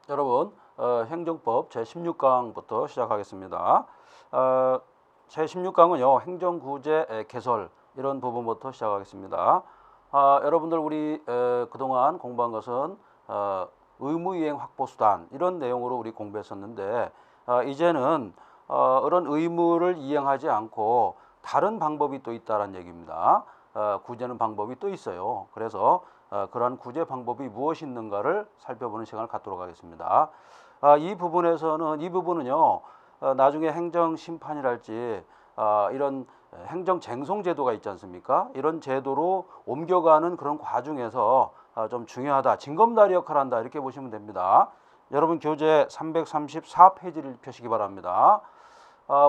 여러분, 행정법 제16강부터 시작하겠습니다. 제16강은요, 행정구제 개설 이런 부분부터 시작하겠습니다. 여러분들 우리 그동안 공부한 것은 의무이행 확보수단 이런 내용으로 우리 공부했었는데 이제는 이런 의무를 이행하지 않고 다른 방법이 또 있다는 얘기입니다. 구제는 방법이 또 있어요. 그래서 그러한 구제 방법이 무엇이 있는가를 살펴보는 시간을 갖도록 하겠습니다. 이 부분은요, 나중에 행정심판이랄지 이런 행정쟁송제도가 있지 않습니까? 이런 제도로 옮겨가는 그런 과정에서 좀 중요하다. 징검다리 역할을 한다. 이렇게 보시면 됩니다. 여러분 교재 334페이지를 펴시기 바랍니다.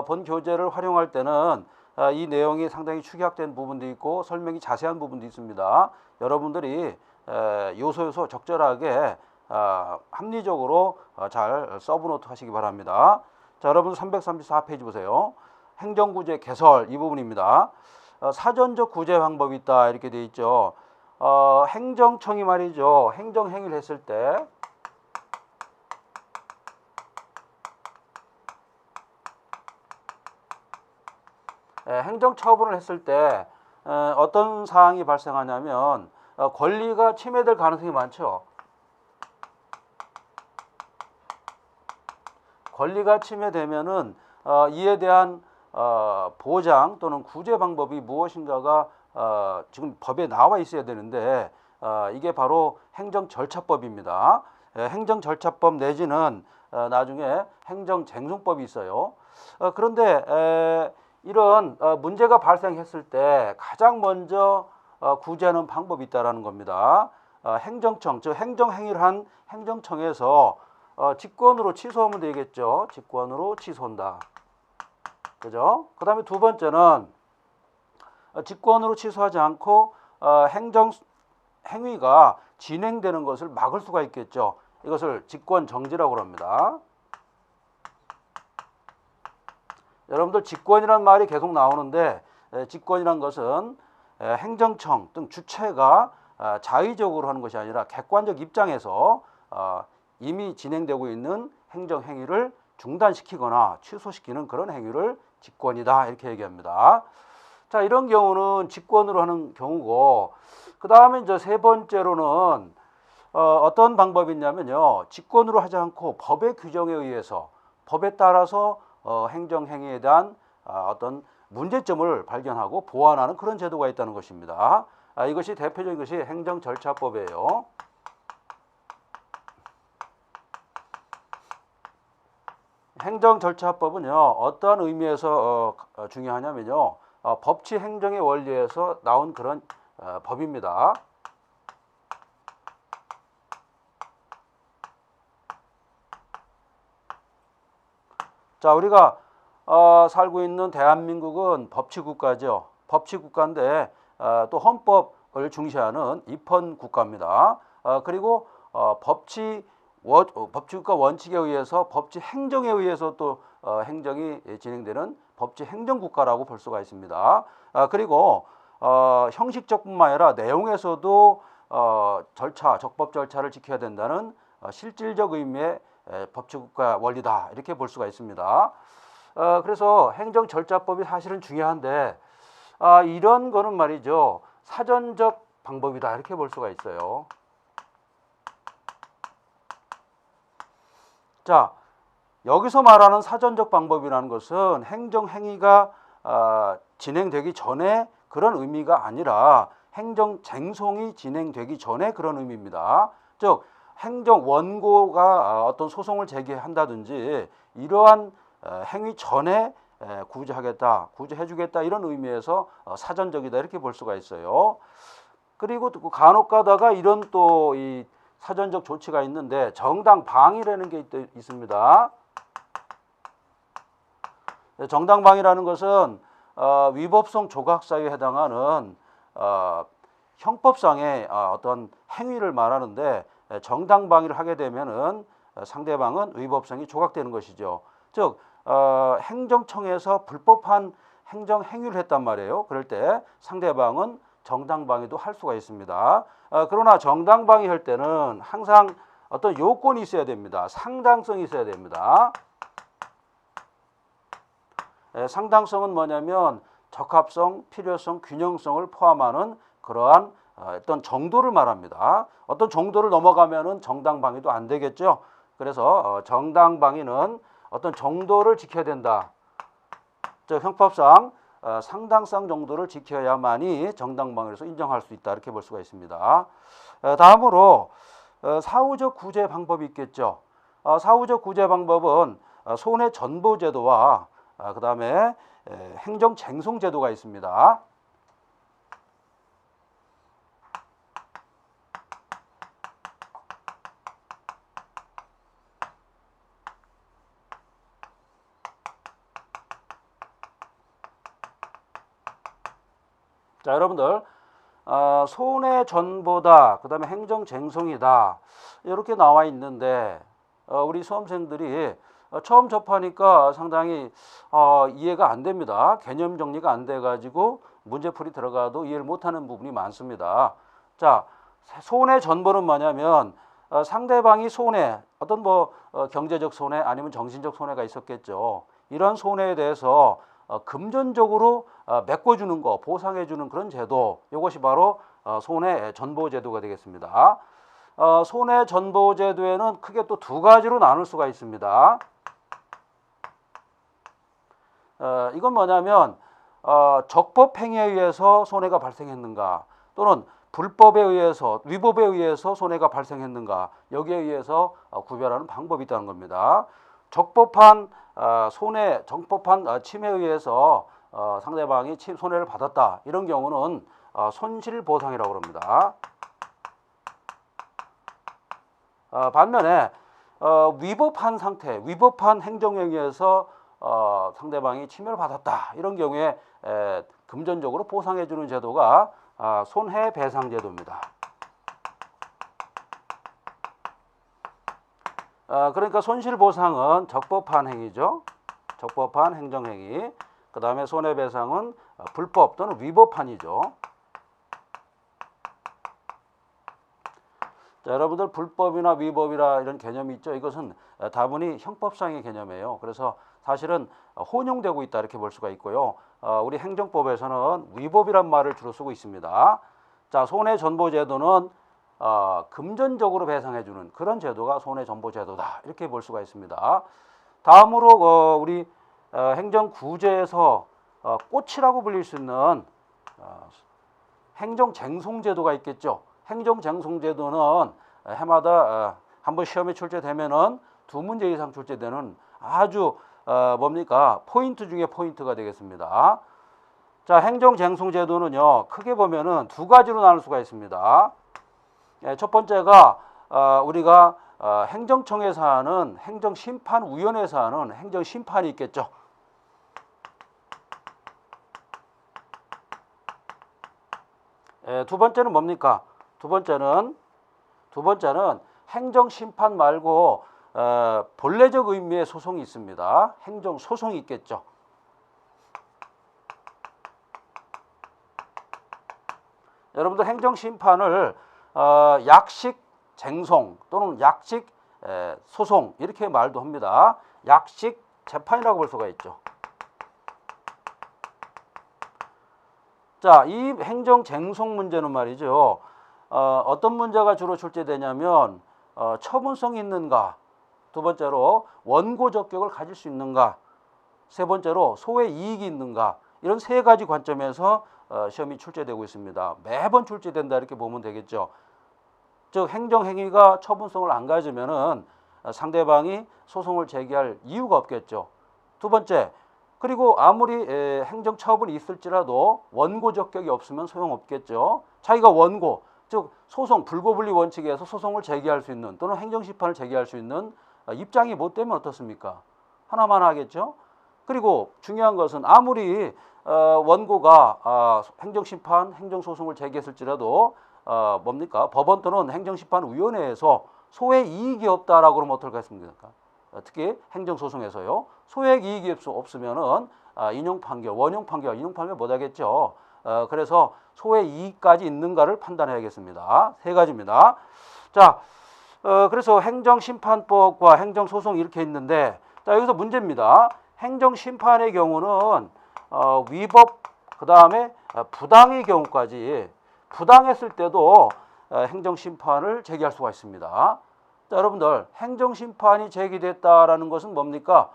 본 교재를 활용할 때는 이 내용이 상당히 축약된 부분도 있고 설명이 자세한 부분도 있습니다. 여러분들이 요소 적절하게 합리적으로 잘 서브노트 하시기 바랍니다. 자, 여러분 334페이지 보세요. 행정구제 개설 이 부분입니다. 사전적 구제 방법이 있다 이렇게 되어 있죠. 행정청이 말이죠. 행정행위를 했을 때 행정처분을 했을 때 어떤 사항이 발생하냐면 권리가 침해될 가능성이 많죠. 권리가 침해되면은 이에 대한 보장 또는 구제 방법이 무엇인가가 지금 법에 나와 있어야 되는데 이게 바로 행정절차법입니다. 행정절차법 내지는 나중에 행정쟁송법이 있어요. 그런데 이런 문제가 발생했을 때 가장 먼저 구제하는 방법이 있다라는 겁니다. 행정청, 즉 행정행위를 한 행정청에서 직권으로 취소하면 되겠죠. 직권으로 취소한다. 그죠? 그 다음에 두 번째는 직권으로 취소하지 않고 행위가 진행되는 것을 막을 수가 있겠죠. 이것을 직권정지라고 합니다. 여러분들 직권이란 말이 계속 나오는데 직권이란 것은 행정청 등 주체가 자의적으로 하는 것이 아니라 객관적 입장에서 이미 진행되고 있는 행정행위를 중단시키거나 취소시키는 그런 행위를 직권이다 이렇게 얘기합니다. 자, 이런 경우는 직권으로 하는 경우고 그 다음에 이제 세 번째로는 어떤 방법이 있냐면요. 직권으로 하지 않고 법의 규정에 의해서 법에 따라서 행정행위에 대한 어떤 문제점을 발견하고 보완하는 그런 제도가 있다는 것입니다. 이것이 대표적인 것이 행정절차법이에요. 행정절차법은요. 어떠한 의미에서 중요하냐면요. 법치 행정의 원리에서 나온 그런 법입니다. 자, 우리가 살고 있는 대한민국은 법치국가죠. 법치국가인데 또 헌법을 중시하는 입헌국가입니다. 그리고 법치국가 원칙에 의해서 법치 행정에 의해서 또 행정이 진행되는 법치 행정국가라고 볼 수가 있습니다. 그리고 형식적뿐만 아니라 내용에서도 적법 절차를 지켜야 된다는 실질적 의미의 법치국가 원리다 이렇게 볼 수가 있습니다. 그래서 행정절차법이 사실은 중요한데 이런 거는 말이죠. 사전적 방법이다 이렇게 볼 수가 있어요. 자, 여기서 말하는 사전적 방법이라는 것은 행정행위가 진행되기 전에 그런 의미가 아니라 행정쟁송이 진행되기 전에 그런 의미입니다. 즉 행정 원고가 어떤 소송을 제기한다든지 이러한 행위 전에 구제해주겠다 이런 의미에서 사전적이다 이렇게 볼 수가 있어요. 그리고 간혹가다가 이런 또 이 사전적 조치가 있는데 정당방위라는 게 있습니다. 정당방위라는 것은 위법성 조각사유에 해당하는 형법상의 어떤 행위를 말하는데 정당방위를 하게 되면은 상대방은 위법성이 조각되는 것이죠. 즉 행정청에서 불법한 행정행위를 했단 말이에요. 그럴 때 상대방은 정당방위도 할 수가 있습니다. 그러나 정당방위 할 때는 항상 어떤 요건이 있어야 됩니다. 상당성이 있어야 됩니다. 상당성은 뭐냐면 적합성, 필요성, 균형성을 포함하는 그러한 어떤 정도를 말합니다. 어떤 정도를 넘어가면은 정당방위도 안 되겠죠. 그래서 정당방위는 어떤 정도를 지켜야 된다. 즉 형법상 상당성 정도를 지켜야만이 정당방위로서 인정할 수 있다. 이렇게 볼 수가 있습니다. 다음으로 사후적 구제 방법이 있겠죠. 사후적 구제 방법은 손해 전보 제도와 그 다음에 행정 쟁송 제도가 있습니다. 자, 여러분들 손해 전보다 그 다음에 행정 쟁송이다 이렇게 나와 있는데 우리 수험생들이 처음 접하니까 상당히 이해가 안 됩니다. 개념 정리가 안 돼가지고 문제풀이 들어가도 이해를 못하는 부분이 많습니다. 자, 손해 전보는 뭐냐면 상대방이 손해, 어떤 경제적 손해 아니면 정신적 손해가 있었겠죠. 이런 손해에 대해서 금전적으로 메꿔주는 거, 보상해주는 그런 제도, 이것이 바로 손해 전보 제도가 되겠습니다. 손해 전보 제도에는 크게 또 두 가지로 나눌 수가 있습니다. 이건 뭐냐면 적법 행위에 의해서 손해가 발생했는가, 또는 불법에 의해서, 위법에 의해서 손해가 발생했는가, 여기에 의해서 구별하는 방법이 있다는 겁니다. 적법한 손해, 적법한 침해에 의해서 상대방이 손해를 받았다. 이런 경우는 손실보상이라고 합니다. 반면에 위법한 상태, 위법한 행정행위에서 상대방이 침해를 받았다. 이런 경우에 금전적으로 보상해주는 제도가 손해배상제도입니다. 그러니까 손실보상은 적법한 행위죠. 적법한 행정행위. 그 다음에 손해배상은 불법 또는 위법한이죠. 자, 여러분들 불법이나 위법이라 이런 개념이 있죠. 이것은 다분히 형법상의 개념이에요. 그래서 사실은 혼용되고 있다 이렇게 볼 수가 있고요. 우리 행정법에서는 위법이란 말을 주로 쓰고 있습니다. 자, 손해전보제도는 금전적으로 배상해주는 그런 제도가 손해전보제도다 이렇게 볼 수가 있습니다. 다음으로 우리 행정구제에서 꽃이라고 불릴 수 있는 행정쟁송제도가 있겠죠. 행정쟁송제도는 해마다 한번 시험에 출제되면은 2문제 이상 출제되는 아주 포인트 중에 포인트가 되겠습니다. 자, 행정쟁송제도는요 크게 보면은 두 가지로 나눌 수가 있습니다. 첫 번째가 우리가 행정청에서 하는 행정심판위원회에서 하는 행정심판이 있겠죠. 두 번째는 뭡니까? 두 번째는 행정심판 말고 본래적 의미의 소송이 있습니다. 행정소송이 있겠죠. 여러분들 행정심판을 약식 쟁송 또는 약식 소송 이렇게 말도 합니다. 약식 재판이라고 볼 수가 있죠. 자, 이 행정쟁송 문제는 말이죠. 어떤 문제가 주로 출제되냐면 처분성이 있는가, 두 번째로 원고 적격을 가질 수 있는가, 세 번째로 소외 이익이 있는가, 이런 세 가지 관점에서 시험이 출제되고 있습니다. 매번 출제된다 이렇게 보면 되겠죠. 즉 행정행위가 처분성을 안 가지면은 상대방이 소송을 제기할 이유가 없겠죠. 두 번째, 그리고 아무리 행정처분이 있을지라도 원고 적격이 없으면 소용없겠죠. 자기가 원고, 즉 소송, 불고불리 원칙에서 소송을 제기할 수 있는 또는 행정심판을 제기할 수 있는 입장이 못 되면 어떻습니까? 하나만 하겠죠. 그리고 중요한 것은 아무리 원고가 행정심판, 행정소송을 제기했을지라도 법원 또는 행정심판위원회에서 소외 이익이 없다라고 그러면 어떨까습니까? 특히 행정소송에서요. 소액 이익이 없으면은 인용 판결, 원용 판결 못하겠죠. 그래서 소액 이익까지 있는가를 판단해야겠습니다. 세 가지입니다. 자, 그래서 행정심판법과 행정소송 이렇게 있는데, 자, 여기서 문제입니다. 행정심판의 경우는 위법, 그 다음에 부당의 경우까지, 부당했을 때도 행정심판을 제기할 수가 있습니다. 자, 여러분들, 행정심판이 제기됐다라는 것은 뭡니까?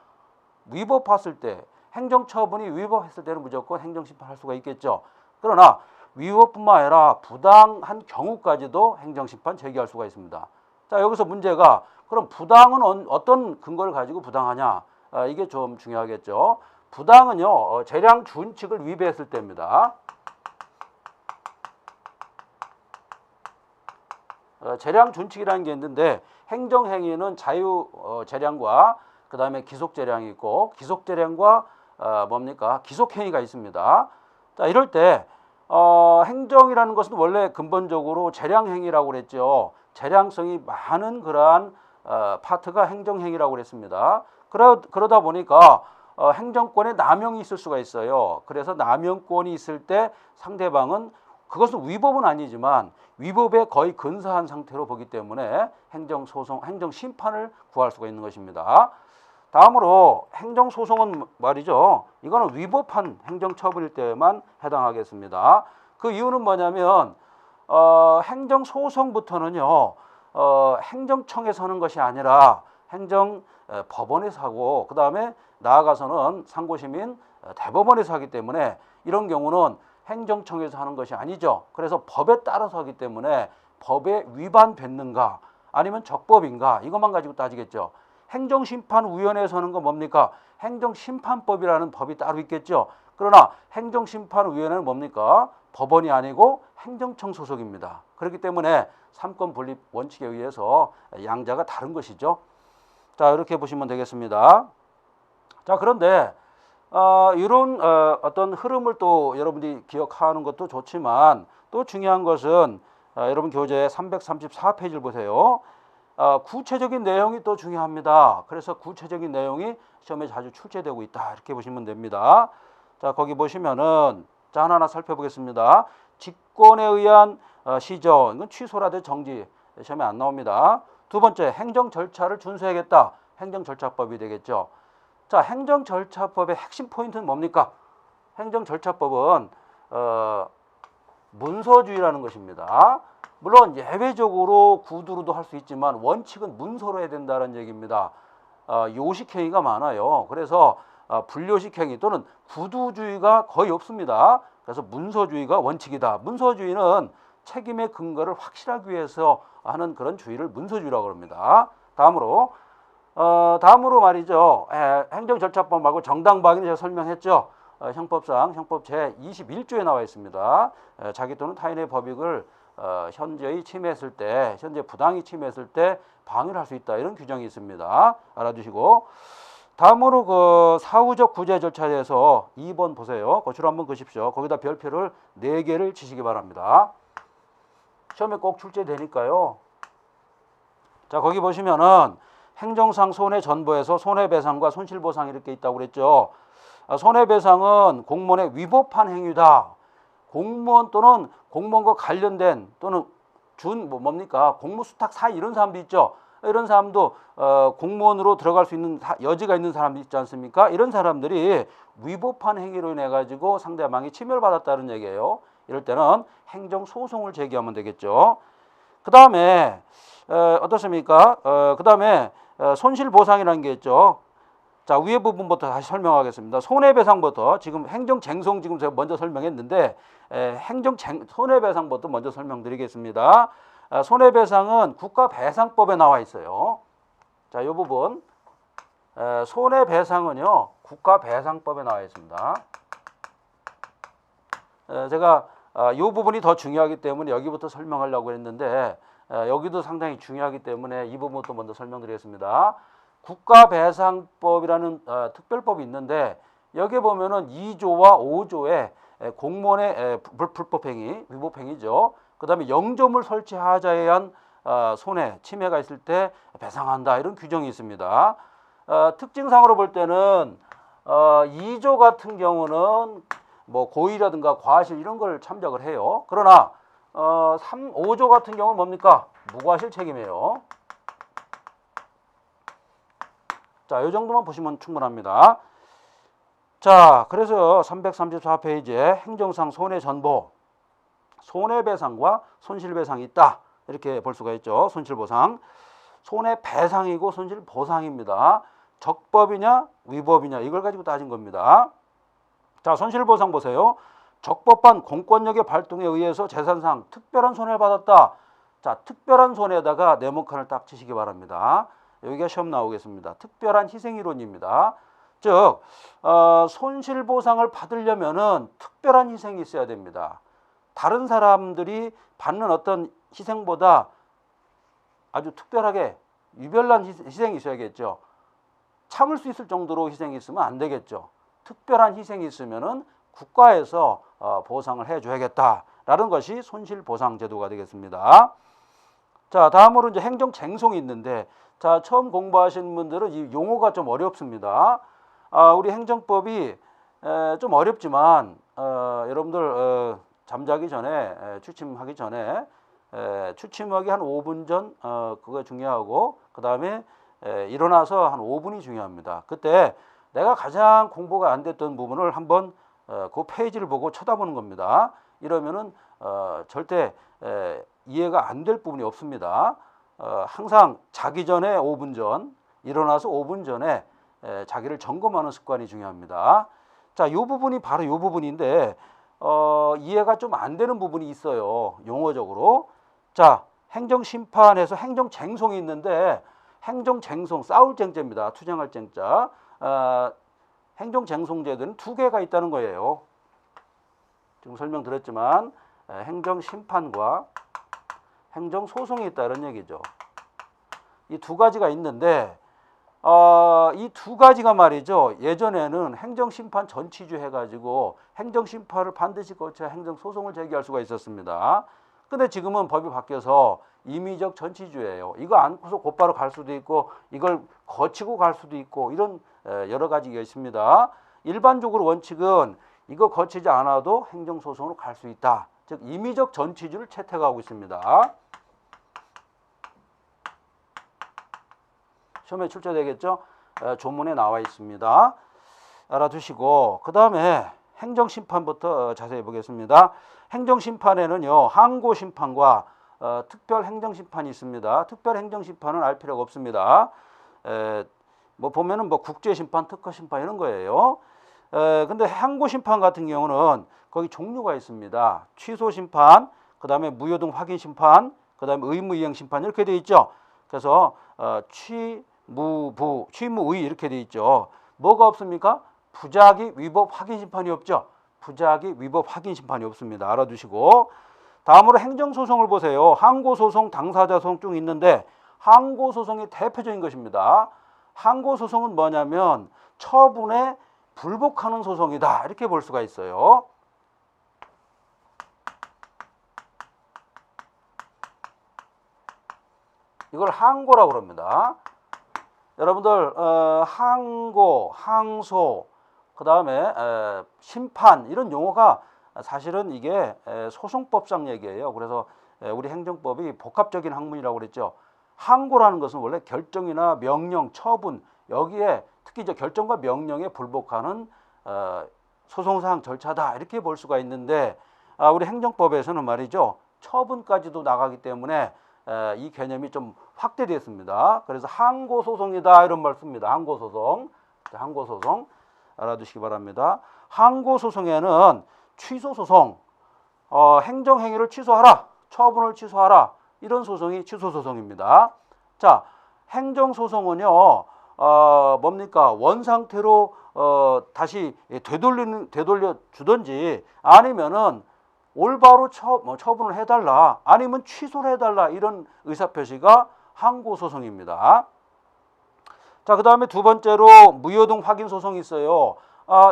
위법했을 때, 행정처분이 위법했을 때는 무조건 행정심판할 수가 있겠죠. 그러나 위법뿐만 아니라 부당한 경우까지도 행정심판 제기할 수가 있습니다. 자, 여기서 문제가, 그럼 부당은 어떤 근거를 가지고 부당하냐? 이게 좀 중요하겠죠. 부당은요, 재량 준칙을 위배했을 때입니다. 재량 준칙이라는 게 있는데, 행정행위는 자유 재량과 그 다음에 기속 재량이 있고, 기속 재량과 뭡니까? 기속 행위가 있습니다. 자, 이럴 때 행정이라는 것은 원래 근본적으로 재량 행위라고 그랬죠. 재량성이 많은 그러한 파트가 행정 행위라고 그랬습니다. 그러다 보니까 행정권에 남용이 있을 수가 있어요. 그래서 남용권이 있을 때 상대방은, 그것은 위법은 아니지만 위법에 거의 근사한 상태로 보기 때문에 행정소송, 행정심판을 구할 수가 있는 것입니다. 다음으로 행정소송은 말이죠. 이거는 위법한 행정처분일 때만 해당하겠습니다. 그 이유는 뭐냐면 행정소송부터는요, 행정청에서 하는 것이 아니라 행정법원에서 하고, 그 다음에 나아가서는 상고심인 대법원에서 하기 때문에 이런 경우는 행정청에서 하는 것이 아니죠. 그래서 법에 따라서 하기 때문에 법에 위반됐는가 아니면 적법인가 이것만 가지고 따지겠죠. 행정심판위원회에서 하는 건 뭡니까? 행정심판법이라는 법이 따로 있겠죠. 그러나 행정심판위원회는 뭡니까? 법원이 아니고 행정청 소속입니다. 그렇기 때문에 삼권 분립 원칙에 의해서 양자가 다른 것이죠. 자, 이렇게 보시면 되겠습니다. 자, 그런데 이런 어떤 흐름을 또 여러분들이 기억하는 것도 좋지만, 또 중요한 것은 여러분 교재 334페이지를 보세요. 구체적인 내용이 또 중요합니다. 그래서 구체적인 내용이 시험에 자주 출제되고 있다, 이렇게 보시면 됩니다. 자, 거기 보시면은 자, 하나하나 살펴보겠습니다. 직권에 의한 시정, 이건 취소라든 정지, 시험에 안 나옵니다. 두 번째, 행정 절차를 준수해야겠다. 행정절차법이 되겠죠. 자, 행정절차법의 핵심 포인트는 뭡니까? 행정절차법은 문서주의라는 것입니다. 물론 예외적으로 구두로도 할 수 있지만 원칙은 문서로 해야 된다는 얘기입니다. 요식행위가 많아요. 그래서 불요식행위 또는 구두주의가 거의 없습니다. 그래서 문서주의가 원칙이다. 문서주의는 책임의 근거를 확실하기 위해서 하는 그런 주의를 문서주의라고 합니다. 다음으로 말이죠. 행정절차법 말고 정당방위는 제가 설명했죠. 형법상 형법 제21조에 나와 있습니다. 자기 또는 타인의 법익을 현저히 침해했을 때, 현재 부당히 침해했을 때 방해를 할 수 있다, 이런 규정이 있습니다. 알아두시고, 다음으로 그 사후적 구제 절차에 대해서 2번 보세요. 거꾸로 한번 보십시오. 거기다 별표를 4개를 치시기 바랍니다. 시험에 꼭 출제되니까요. 자, 거기 보시면은 행정상 손해전보에서 손해배상과 손실보상 이렇게 있다고 그랬죠. 손해배상은 공무원의 위법한 행위다. 공무원 또는 공무원과 관련된 또는 뭡니까? 공무수탁 사이 이런 사람도 있죠. 이런 사람도 공무원으로 들어갈 수 있는 여지가 있는 사람이 있지 않습니까? 이런 사람들이 위법한 행위로 인해 가지고 상대방이 침해를 받았다는 얘기예요. 이럴 때는 행정소송을 제기하면 되겠죠. 그 다음에 어떻습니까? 그 다음에 손실보상이라는 게 있죠. 자, 위에 부분부터 다시 설명하겠습니다. 손해배상부터, 지금 행정쟁송 지금 제가 먼저 설명했는데 손해배상부터 먼저 설명드리겠습니다. 손해배상은 국가배상법에 나와 있어요. 자, 이 부분 손해배상은요 국가배상법에 나와 있습니다. 제가 이 부분이 더 중요하기 때문에 여기부터 설명하려고 했는데 여기도 상당히 중요하기 때문에 이 부분부터 먼저 설명드리겠습니다. 국가배상법이라는 특별법이 있는데 여기에 보면은 2조와 5조에 공무원의 불법행위, 위법행위죠. 그 다음에 영조물 설치하자에 의한 손해, 침해가 있을 때 배상한다, 이런 규정이 있습니다. 특징상으로 볼 때는 2조 같은 경우는 뭐 고의라든가 과실 이런 걸 참작을 해요. 그러나 5조 같은 경우는 뭡니까? 무과실 책임이에요. 자, 이 정도만 보시면 충분합니다. 자, 그래서 334페이지에 행정상 손해전보, 손해배상과 손실배상이 있다. 이렇게 볼 수가 있죠. 손실보상. 손해배상이고 손실보상입니다. 적법이냐 위법이냐 이걸 가지고 따진 겁니다. 자, 손실보상 보세요. 적법한 공권력의 발동에 의해서 재산상 특별한 손해를 받았다. 자, 특별한 손해에다가 네모칸을 딱 치시기 바랍니다. 여기가 시험 나오겠습니다. 특별한 희생이론입니다. 즉 손실보상을 받으려면은 특별한 희생이 있어야 됩니다. 다른 사람들이 받는 어떤 희생보다 아주 특별하게 유별난 희생이 있어야겠죠. 참을 수 있을 정도로 희생이 있으면 안 되겠죠. 특별한 희생이 있으면은 국가에서 보상을 해줘야겠다라는 것이 손실보상 제도가 되겠습니다. 자, 다음으로 이제 행정쟁송이 있는데, 자, 처음 공부하신 분들은 이 용어가 좀 어렵습니다. 우리 행정법이 좀 어렵지만 여러분들 잠자기 전에 취침하기 전에 취침하기 한 5분 전 그거 중요하고, 그 다음에 일어나서 한 5분이 중요합니다. 그때 내가 가장 공부가 안 됐던 부분을 한번 그 페이지를 보고 쳐다보는 겁니다. 이러면은 절대 이해가 안 될 부분이 없습니다. 항상 자기 전에 5분 전, 일어나서 5분 전에 자기를 점검하는 습관이 중요합니다. 자, 이 부분이 바로 이 부분인데 이해가 좀 안 되는 부분이 있어요. 용어적으로. 자, 행정심판에서 행정쟁송이 있는데, 행정쟁송, 싸울 쟁자입니다. 투쟁할 쟁자. 행정쟁송제도는 두 개가 있다는 거예요. 지금 설명드렸지만 행정심판과 행정소송이 있다는 얘기죠. 이 두 가지가 있는데 이 두 가지가 말이죠. 예전에는 행정심판 전치주 해가지고 행정심판을 반드시 거쳐야 행정소송을 제기할 수가 있었습니다. 근데 지금은 법이 바뀌어서 임의적 전치주예요. 이거 안고서 곧바로 갈 수도 있고 이걸 거치고 갈 수도 있고 이런 여러 가지가 있습니다. 일반적으로 원칙은 이거 거치지 않아도 행정소송으로 갈 수 있다. 즉 임의적 전치주를 채택하고 있습니다. 시험에 출제되겠죠? 조문에 나와 있습니다. 알아두시고, 그 다음에 행정심판부터 자세히 보겠습니다. 행정심판에는요, 항고심판과 특별행정심판이 있습니다. 특별행정심판은 알 필요가 없습니다. 뭐 보면은 뭐 국제심판, 특허심판 이런 거예요. 근데 항고심판 같은 경우는 거기 종류가 있습니다. 취소심판, 그 다음에 무효등 확인심판, 그 다음에 의무이행심판 이렇게 돼 있죠. 그래서 취무의 이렇게 돼 있죠. 뭐가 없습니까? 부작위 위법 확인 심판이 없죠. 부작위 위법 확인 심판이 없습니다. 알아두시고, 다음으로 행정소송을 보세요. 항고소송, 당사자소송 쭉 있는데 항고소송이 대표적인 것입니다. 항고소송은 뭐냐면 처분에 불복하는 소송이다 이렇게 볼 수가 있어요. 이걸 항고라고 그럽니다. 여러분들 항고, 항소, 그 다음에 심판 이런 용어가 사실은 이게 소송법상 얘기예요. 그래서 우리 행정법이 복합적인 학문이라고 그랬죠. 항고라는 것은 원래 결정이나 명령, 처분 여기에 특히 이제 결정과 명령에 불복하는 소송상 절차다 이렇게 볼 수가 있는데 우리 행정법에서는 말이죠. 처분까지도 나가기 때문에 이 개념이 좀 확대됐습니다. 그래서 항고소송이다 이런 말 씁니다. 항고소송. 항고소송 알아두시기 바랍니다. 항고소송에는 취소소송, 행정행위를 취소하라, 처분을 취소하라 이런 소송이 취소소송입니다. 자, 행정소송은요 뭡니까? 원상태로 다시 되돌려 주든지 아니면은 올바로 처분을 해달라 아니면 취소를 해달라 이런 의사표시가 항고소송입니다. 자, 그 다음에 두 번째로 무효등 확인소송이 있어요.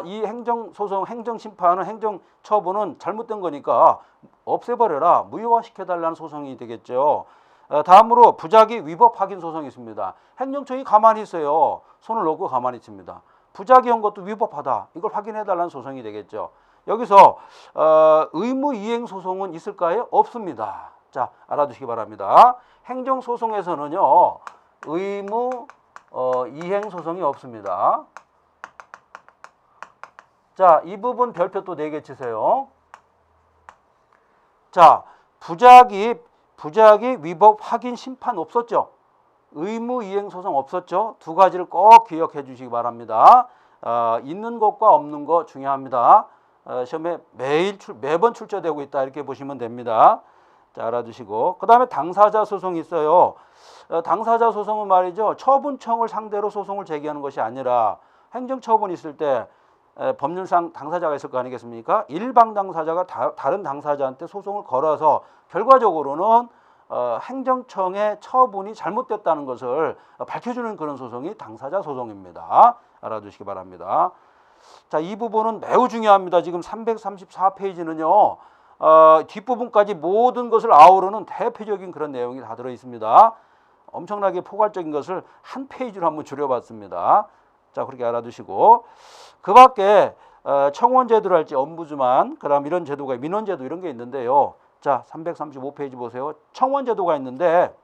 이 행정소송, 행정심판은 행정처분은 잘못된 거니까 없애버려라, 무효화시켜달라는 소송이 되겠죠. 다음으로 부작위 위법 확인소송이 있습니다. 행정청이 가만히 있어요. 손을 놓고 가만히 있습니다. 부작위한 것도 위법하다. 이걸 확인해달라는 소송이 되겠죠. 여기서 의무이행 소송은 있을까요? 없습니다. 자, 알아두시기 바랍니다. 행정소송에서는요 의무 이행 소송이 없습니다. 자, 이 부분 별표 또 4개 치세요. 자, 부작위 위법 확인 심판 없었죠? 의무 이행 소송 없었죠? 두 가지를 꼭 기억해 주시기 바랍니다. 있는 것과 없는 것 중요합니다. 시험에 매번 출제되고 있다 이렇게 보시면 됩니다. 자, 알아두시고 그 다음에 당사자 소송이 있어요. 당사자 소송은 말이죠. 처분청을 상대로 소송을 제기하는 것이 아니라 행정처분이 있을 때 법률상 당사자가 있을 거 아니겠습니까? 일방 당사자가 다른 당사자한테 소송을 걸어서 결과적으로는 행정청의 처분이 잘못됐다는 것을 밝혀주는 그런 소송이 당사자 소송입니다. 알아두시기 바랍니다. 자, 이 부분은 매우 중요합니다. 지금 334페이지는요. 뒷부분까지 모든 것을 아우르는 대표적인 그런 내용이 다 들어 있습니다. 엄청나게 포괄적인 것을 한 페이지로 한번 줄여봤습니다. 자, 그렇게 알아두시고 그 밖에 청원제도랄지 엄부즈만, 그다음 이런 제도가 민원제도 이런 게 있는데요. 자, 335페이지 보세요. 청원제도가 있는데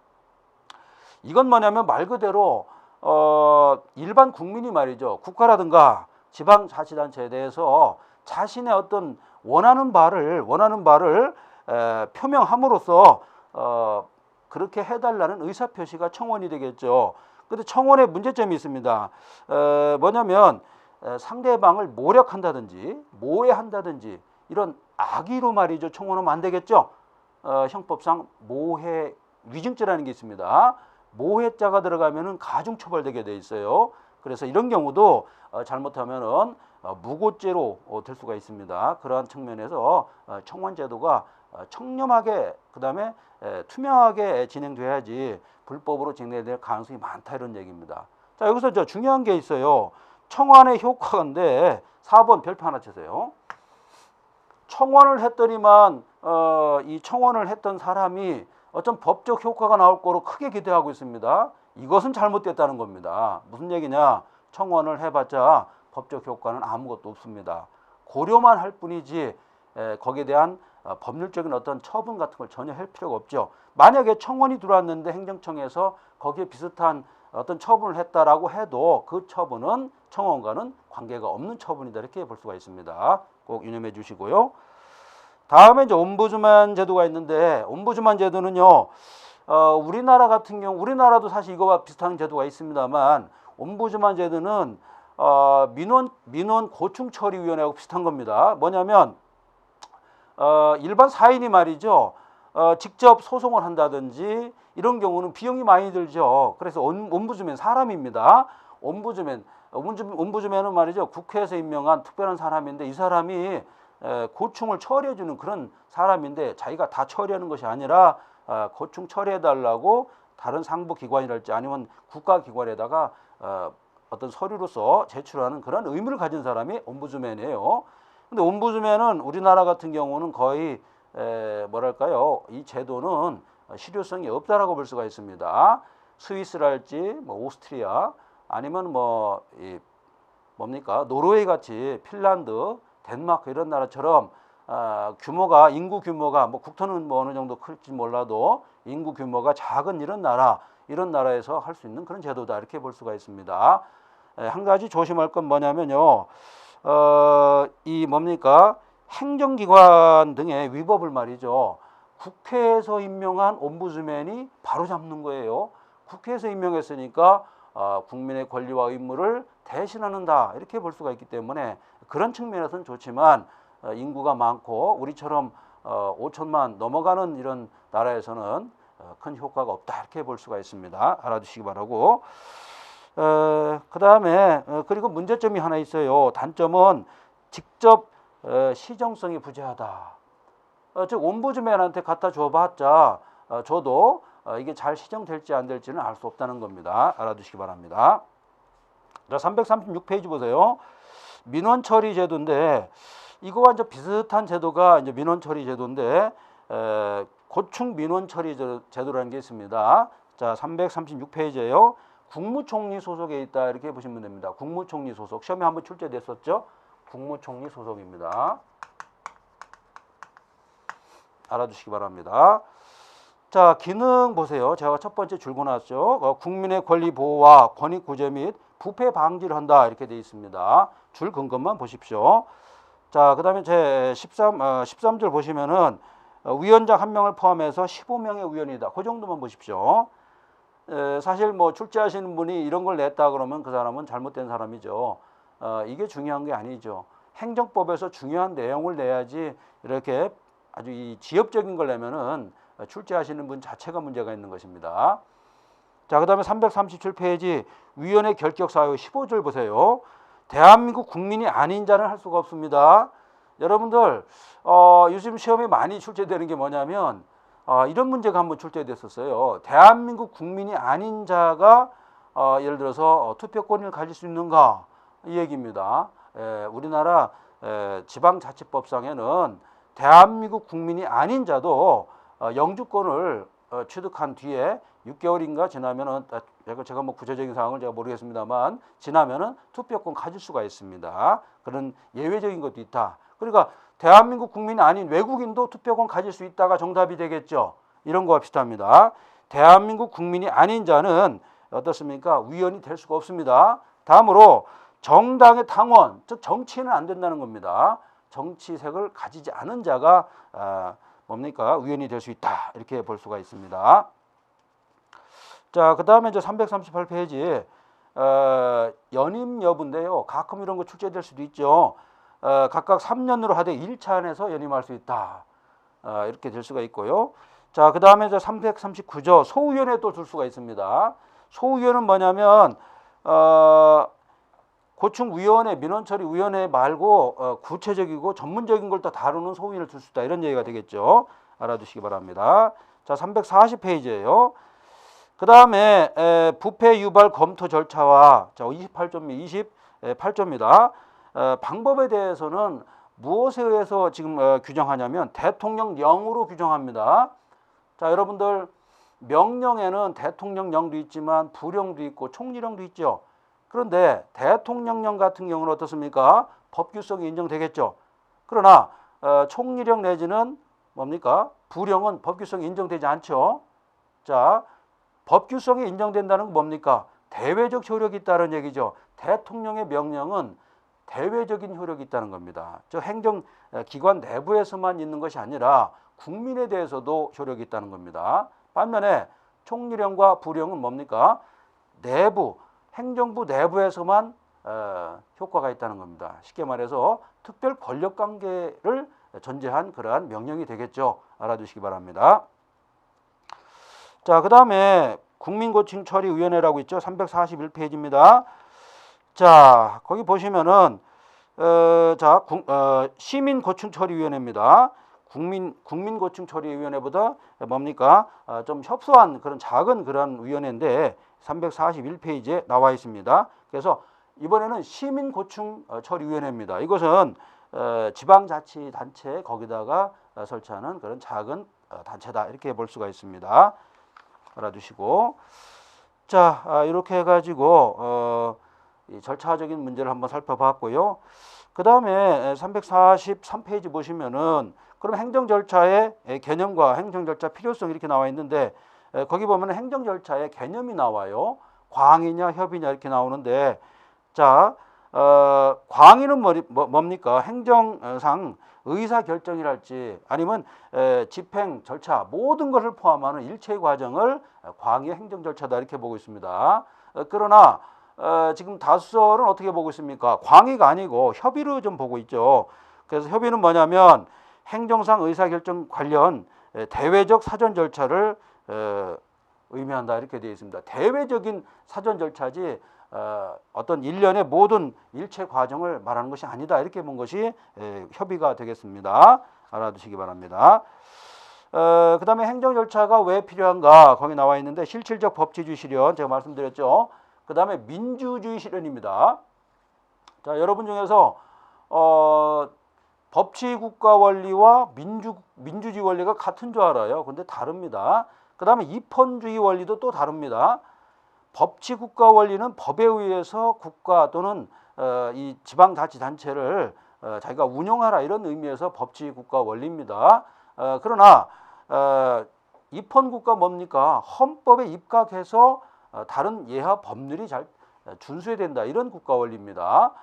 이건 뭐냐면 말 그대로 일반 국민이 말이죠. 국가라든가 지방자치단체에 대해서 자신의 어떤 원하는 바를 표명함으로써 그렇게 해달라는 의사표시가 청원이 되겠죠. 근데 청원에 문제점이 있습니다. 뭐냐면 상대방을 모략한다든지 모해한다든지 이런 악의로 말이죠. 청원하면 안 되겠죠. 형법상 모해 위증죄라는 게 있습니다. 모해자가 들어가면은 가중처벌되게 돼 있어요. 그래서 이런 경우도 잘못하면은 무고죄로 될 수가 있습니다. 그러한 측면에서 청원제도가 청렴하게 그다음에 투명하게 진행돼야지 불법으로 진행될 가능성이 많다 이런 얘기입니다. 자, 여기서 저 중요한 게 있어요. 청원의 효과인데 4번 별표 하나 치세요. 청원을 했더니만 이 청원을 했던 사람이 어떤 법적 효과가 나올 거로 크게 기대하고 있습니다. 이것은 잘못됐다는 겁니다. 무슨 얘기냐? 청원을 해봤자 법적 효과는 아무것도 없습니다. 고려만 할 뿐이지 거기에 대한 법률적인 어떤 처분 같은 걸 전혀 할 필요가 없죠. 만약에 청원이 들어왔는데 행정청에서 거기에 비슷한 어떤 처분을 했다라고 해도 그 처분은 청원과는 관계가 없는 처분이다 이렇게 볼 수가 있습니다. 꼭 유념해 주시고요. 다음에 이제 옴부즈만 제도가 있는데 옴부즈만 제도는요. 우리나라 같은 경우 우리나라도 사실 이거와 비슷한 제도가 있습니다만 옴부즈만 제도는 민원 고충 처리 위원회하고 비슷한 겁니다. 뭐냐면 일반 사인이 말이죠. 직접 소송을 한다든지 이런 경우는 비용이 많이 들죠. 그래서 옴부즈맨 사람입니다. 옴부즈맨은 말이죠. 국회에서 임명한 특별한 사람인데 이 사람이 고충을 처리해주는 그런 사람인데 자기가 다 처리하는 것이 아니라 고충 처리해달라고 다른 상부기관이랄지 아니면 국가기관에다가 어떤 서류로서 제출하는 그런 의무를 가진 사람이 옴부즈맨이에요. 근데 옴부즈맨은 우리나라 같은 경우는 거의 뭐랄까요? 이 제도는 실효성이 없다라고 볼 수가 있습니다. 스위스랄지 뭐 오스트리아 아니면 뭡니까? 노르웨이 같이 핀란드, 덴마크 이런 나라처럼 규모가 인구 규모가 뭐 국토는 뭐 어느 정도 클지 몰라도 인구 규모가 작은 이런 나라에서 할 수 있는 그런 제도다 이렇게 볼 수가 있습니다. 한 가지 조심할 건 뭐냐면요. 이 뭡니까? 행정기관 등의 위법을 말이죠. 국회에서 임명한 옴부즈맨이 바로잡는 거예요. 국회에서 임명했으니까 국민의 권리와 의무를 대신하는다 이렇게 볼 수가 있기 때문에 그런 측면에서는 좋지만 인구가 많고 우리처럼 5천만 넘어가는 이런 나라에서는 큰 효과가 없다 이렇게 볼 수가 있습니다. 알아두시기 바라고. 그 다음에 그리고 문제점이 하나 있어요. 단점은 직접 시정성이 부재하다. 즉 옴부즈맨한테 갖다 줘봤자 줘도 이게 잘 시정될지 안 될지는 알 수 없다는 겁니다. 알아두시기 바랍니다. 자, 336페이지 보세요. 민원 처리 제도인데 이거와 이제 비슷한 제도가 이제 민원 처리 제도인데 고충 민원 처리 제도라는 게 있습니다. 자, 336페이지예요. 국무총리 소속에 있다 이렇게 보시면 됩니다. 국무총리 소속 시험에 한번 출제됐었죠. 국무총리 소속입니다. 알아두시기 바랍니다. 자, 기능 보세요. 제가 첫 번째 줄고 놨죠. 국민의 권리 보호와 권익 구제 및 부패 방지를 한다 이렇게 되어 있습니다. 줄 근거만 보십시오. 자, 그다음에 제 13절 보시면은 위원장 한 명을 포함해서 15명의 위원이다. 그 정도만 보십시오. 사실 뭐 출제하시는 분이 이런 걸 냈다 그러면 그 사람은 잘못된 사람이죠. 이게 중요한 게 아니죠. 행정법에서 중요한 내용을 내야지 이렇게 아주 이 지엽적인 걸 내면은 출제하시는 분 자체가 문제가 있는 것입니다. 자, 그다음에 337페이지 위원회 결격 사유 15절 보세요. 대한민국 국민이 아닌 자는 할 수가 없습니다. 여러분들 요즘 시험에 많이 출제되는 게 뭐냐면 이런 문제가 한번 출제됐었어요. 대한민국 국민이 아닌 자가 예를 들어서 투표권을 가질 수 있는가 이 얘기입니다. 우리나라 지방자치법상에는 대한민국 국민이 아닌 자도 영주권을 취득한 뒤에 6개월인가 지나면은 제가 뭐 구체적인 사항을 제가 모르겠습니다만 지나면은 투표권 가질 수가 있습니다. 그런 예외적인 것도 있다. 그러니까 대한민국 국민이 아닌 외국인도 투표권 가질 수 있다가 정답이 되겠죠. 이런 거와 비슷합니다. 대한민국 국민이 아닌 자는 어떻습니까? 위원이 될 수가 없습니다. 다음으로 정당의 당원, 즉 정치인은 안 된다는 겁니다. 정치색을 가지지 않은 자가 뭡니까? 위원이 될 수 있다. 이렇게 볼 수가 있습니다. 자, 그 다음에 이제 338페이지 연임 여부인데요. 가끔 이런 거 출제될 수도 있죠. 각각 3년으로 하되 1차 안에서 연임할 수 있다. 이렇게 될 수가 있고요. 자, 그 다음에 이제 339조 소위원회 또 둘 수가 있습니다. 소위원은 뭐냐면 고충위원회, 민원처리위원회 말고 구체적이고 전문적인 걸 또 다루는 소위원을 둘 수 있다. 이런 얘기가 되겠죠. 알아두시기 바랍니다. 자, 340페이지예요. 그 다음에 부패 유발 검토 절차와 자 28조입니다. 방법에 대해서는 무엇에 의해서 지금 규정하냐면 대통령령으로 규정합니다. 자, 여러분들 명령에는 대통령령도 있지만 부령도 있고 총리령도 있죠. 그런데 대통령령 같은 경우는 어떻습니까? 법규성이 인정되겠죠. 그러나 총리령 내지는 뭡니까? 부령은 법규성이 인정되지 않죠. 자, 법규성이 인정된다는 건 뭡니까? 대외적 효력이 있다는 얘기죠. 대통령의 명령은 대외적인 효력이 있다는 겁니다. 즉 행정기관 내부에서만 있는 것이 아니라 국민에 대해서도 효력이 있다는 겁니다. 반면에 총리령과 부령은 뭡니까? 내부, 행정부 내부에서만 효과가 있다는 겁니다. 쉽게 말해서 특별 권력관계를 전제한 그러한 명령이 되겠죠. 알아두시기 바랍니다. 자, 그 다음에 국민고충처리위원회라고 있죠. 341페이지입니다. 자, 거기 보시면은 시민고충처리위원회입니다. 국민고충처리위원회보다 뭡니까? 좀 협소한 그런 작은 그런 위원회인데 341페이지에 나와 있습니다. 그래서 이번에는 시민고충처리위원회입니다. 이것은 지방자치단체 거기다가 설치하는 그런 작은 단체다 이렇게 볼 수가 있습니다. 알아두시고 자 이렇게 해가지고 이 절차적인 문제를 한번 살펴봤고요. 그 다음에 343페이지 보시면은 그럼 행정절차의 개념과 행정절차 필요성 이렇게 나와 있는데 거기 보면 행정절차의 개념이 나와요. 광의냐 협의냐 이렇게 나오는데 자 광의는 뭡니까? 행정상 의사결정이랄지 아니면 집행 절차 모든 것을 포함하는 일체의 과정을 광의 행정절차다 이렇게 보고 있습니다. 그러나 지금 다수설은 어떻게 보고 있습니까? 광의가 아니고 협의로 좀 보고 있죠. 그래서 협의는 뭐냐면 행정상 의사결정 관련 대외적 사전 절차를 의미한다 이렇게 되어 있습니다. 대외적인 사전 절차지 어떤 일련의 모든 일체 과정을 말하는 것이 아니다 이렇게 본 것이 협의가 되겠습니다. 알아두시기 바랍니다. 그 다음에 행정 절차가 왜 필요한가 거기 나와 있는데 실질적 법치주의 실현 제가 말씀드렸죠. 그 다음에 민주주의 실현입니다. 자, 여러분 중에서 법치국가 원리와 민주주의 원리가 같은 줄 알아요. 근데 다릅니다. 그 다음에 입헌주의 원리도 또 다릅니다. 법치국가 원리는 법에 의해서 국가 또는 이 지방자치단체를 자기가 운영하라 이런 의미에서 법치국가 원리입니다. 그러나 입헌국가 뭡니까? 헌법에 입각해서 다른 예하 법률이 잘 준수해야 된다. 이런 국가 원리입니다.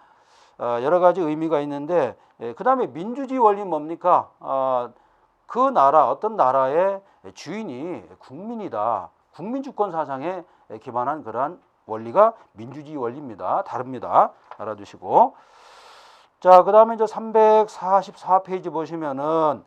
여러 가지 의미가 있는데 그 다음에 민주주의 원리는 뭡니까? 그 나라 어떤 나라의 주인이 국민이다. 국민주권 사상에 기반한 그러한 원리가 민주주의 원리입니다. 다릅니다. 알아두시고. 자, 그 다음에 이제 344페이지 보시면은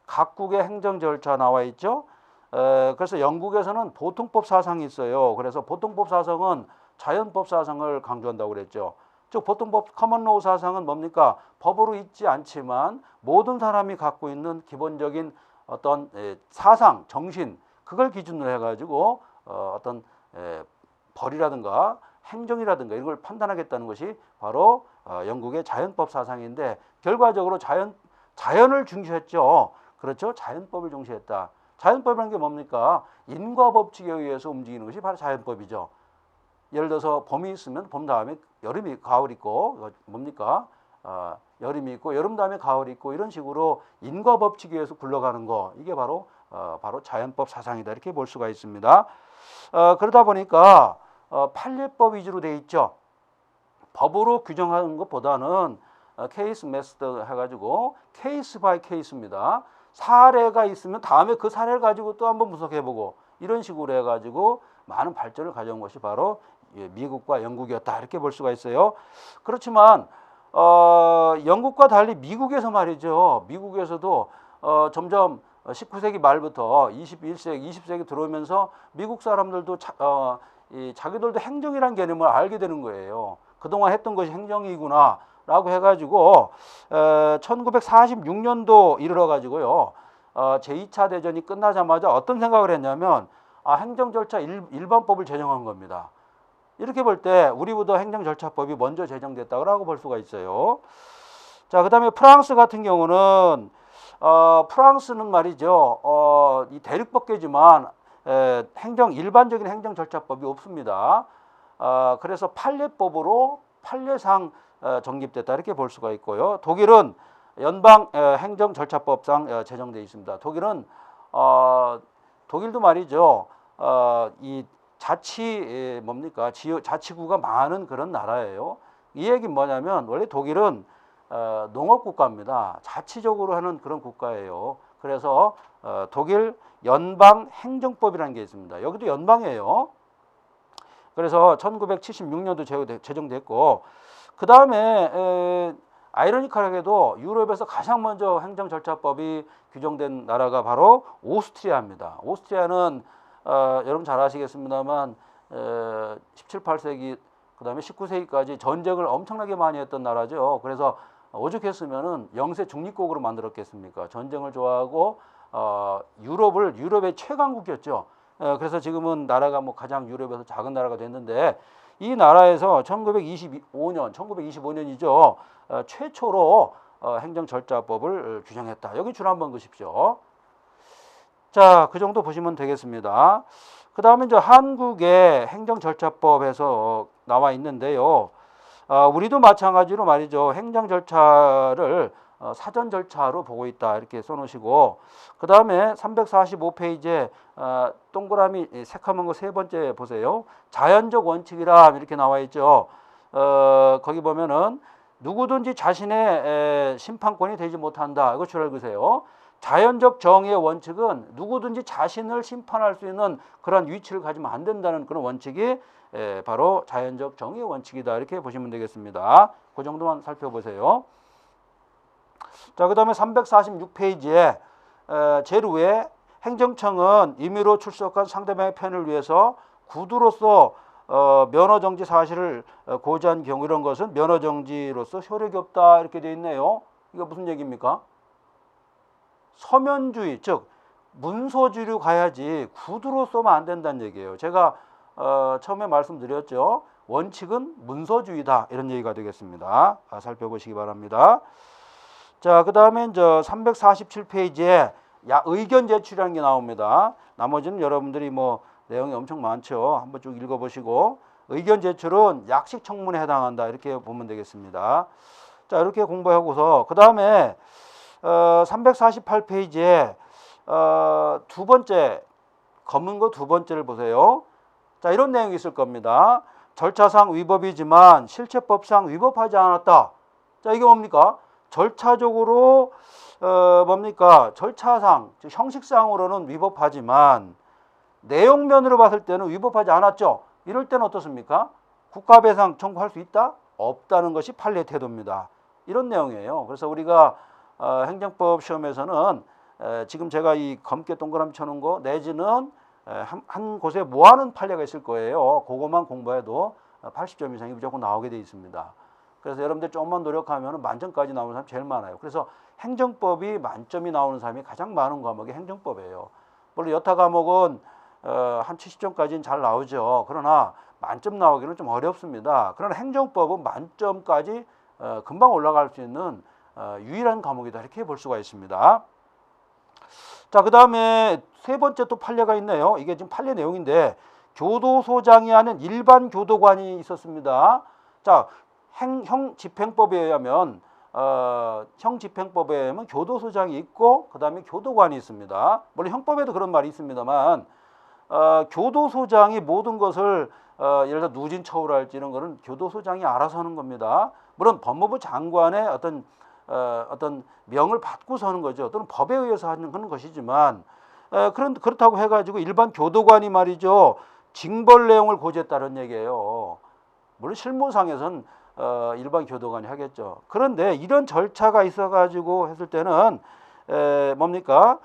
각국의 행정 절차 나와 있죠. 그래서 영국에서는 보통법 사상이 있어요. 그래서 보통법 사상은 자연법 사상을 강조한다고 그랬죠. 즉 보통법 커먼로우 사상은 뭡니까? 법으로 있지 않지만 모든 사람이 갖고 있는 기본적인 어떤 사상, 정신 그걸 기준으로 해가지고 어떤 벌이라든가 행정이라든가 이런 걸 판단하겠다는 것이 바로 영국의 자연법 사상인데 결과적으로 자연을 중시했죠. 그렇죠? 자연법을 중시했다. 자연법이라는 게 뭡니까? 인과 법칙에 의해서 움직이는 것이 바로 자연법이죠. 예를 들어서 봄이 있으면 봄 다음에 여름이 가을 있고 뭡니까? 여름이 있고 여름 다음에 가을이 있고 이런 식으로 인과 법칙에 의해서 굴러가는 거 이게 바로 자연법 사상이다 이렇게 볼 수가 있습니다. 그러다 보니까 판례법 위주로 돼 있죠. 법으로 규정하는 것보다는 케이스 메소드 해가지고 케이스 바이 케이스입니다. 사례가 있으면 다음에 그 사례를 가지고 또 한번 분석해보고 이런 식으로 해가지고 많은 발전을 가져온 것이 바로 미국과 영국이었다 이렇게 볼 수가 있어요. 그렇지만 영국과 달리 미국에서 말이죠. 미국에서도 점점 19세기 말부터 21세기, 20세기 들어오면서 미국 사람들도 자기들도 행정이라는 개념을 알게 되는 거예요. 그동안 했던 것이 행정이구나 라고 해가지고 1946년도 이르러 가지고요. 제2차 대전이 끝나자마자 어떤 생각을 했냐면 행정 절차 일반법을 제정한 겁니다. 이렇게 볼 때 우리보다 행정절차법이 먼저 제정됐다고 볼 수가 있어요. 자, 그 다음에 프랑스 같은 경우는 프랑스는 말이죠. 이 대륙법계지만 일반적인 행정절차법이 없습니다. 그래서 판례법으로 판례상 정립됐다 이렇게 볼 수가 있고요. 독일은 연방 행정절차법상 제정되어 있습니다. 독일도 말이죠. 이 자치구가 많은 그런 나라예요. 이 얘기는 뭐냐면 원래 독일은 농업국가입니다. 자치적으로 하는 그런 국가예요. 그래서 독일 연방 행정법이라는 게 있습니다. 여기도 연방이에요. 그래서 1976년도 제정됐고 그 다음에 아이러니컬하게도 유럽에서 가장 먼저 행정절차법이 규정된 나라가 바로 오스트리아입니다. 오스트리아는 여러분 잘 아시겠습니다만 17, 18세기 그 다음에 19세기까지 전쟁을 엄청나게 많이 했던 나라죠. 그래서 오죽했으면은 영세 중립국으로 만들었겠습니까? 전쟁을 좋아하고 유럽의 최강국이었죠. 그래서 지금은 나라가 가장 유럽에서 작은 나라가 됐는데 이 나라에서 1925년이죠. 최초로 행정절차법을 규정했다. 여기 줄 한번 그십시오. 자, 그 정도 보시면 되겠습니다. 그 다음에 이제 한국의 행정절차법에서 나와 있는데요. 우리도 마찬가지로 말이죠. 행정절차를 사전 절차로 보고 있다 이렇게 써놓으시고 그 다음에 345페이지에 동그라미 새카만 거 세 번째 보세요. 자연적 원칙이라 이렇게 나와 있죠. 거기 보면은 누구든지 자신의 심판권이 되지 못한다. 이거 줄 알고세요. 자연적 정의의 원칙은 누구든지 자신을 심판할 수 있는 그런 위치를 가지면 안 된다는 그런 원칙이 바로 자연적 정의의 원칙이다 이렇게 보시면 되겠습니다. 그 정도만 살펴보세요. 자, 그 다음에 346페이지에 제일 위에 행정청은 임의로 출석한 상대방의 편을 위해서 구두로서 면허정지 사실을 고지한 경우 이런 것은 면허정지로서 효력이 없다 이렇게 되어 있네요. 이거 무슨 얘기입니까? 서면주의, 즉 문서주의로 가야지 구두로 쏘면 안 된다는 얘기예요. 제가 처음에 말씀드렸죠. 원칙은 문서주의다 이런 얘기가 되겠습니다. 살펴보시기 바랍니다. 자, 그 다음에 이제 347페이지에 의견 제출이라는 게 나옵니다. 나머지는 여러분들이 내용이 엄청 많죠. 한번 쭉 읽어보시고 의견 제출은 약식 청문회에 해당한다 이렇게 보면 되겠습니다. 자, 이렇게 공부하고서 그 다음에 348페이지에 두 번째 검은 거 두 번째를 보세요. 자, 이런 내용이 있을 겁니다. 절차상 위법이지만 실체법상 위법하지 않았다. 자, 이게 뭡니까? 절차적으로 뭡니까? 절차상, 즉 형식상으로는 위법하지만 내용면으로 봤을 때는 위법하지 않았죠. 이럴 때는 어떻습니까? 국가배상 청구할 수 있다? 없다는 것이 판례 태도입니다. 이런 내용이에요. 그래서 우리가 행정법 시험에서는 지금 제가 이 검게 동그라미 쳐놓은 거 내지는 한 곳에 모아놓은 판례가 있을 거예요. 그것만 공부해도 80점 이상이 무조건 나오게 돼 있습니다. 그래서 여러분들 조금만 노력하면 만점까지 나오는 사람이 제일 많아요. 그래서 행정법이 만점이 나오는 사람이 가장 많은 과목이 행정법이에요. 물론 여타 과목은 한 70점까지는 잘 나오죠. 그러나 만점 나오기는 좀 어렵습니다. 그러나 행정법은 만점까지 금방 올라갈 수 있는 유일한 과목이다, 이렇게 볼 수가 있습니다. 자, 그 다음에 세 번째 또 판례가 있네요. 이게 지금 판례 내용인데 교도소장이 하는 일반 교도관이 있었습니다. 자, 형집행법에 의하면 형집행법에 의하면 교도소장이 있고 그 다음에 교도관이 있습니다. 물론 형법에도 그런 말이 있습니다만 교도소장이 모든 것을 예를 들어 누진 처우랄지 이런 거는 교도소장이 알아서 하는 겁니다. 물론 법무부 장관의 어떤 명을 받고서 하는 거죠. 또는 법에 의해서 하는 것이지만 그렇다고 해가지고 일반 교도관이 말이죠, 징벌 내용을 고지했다는 얘기예요. 물론 실무상에서는 일반 교도관이 하겠죠. 그런데 이런 절차가 있어가지고 했을 때는 뭡니까?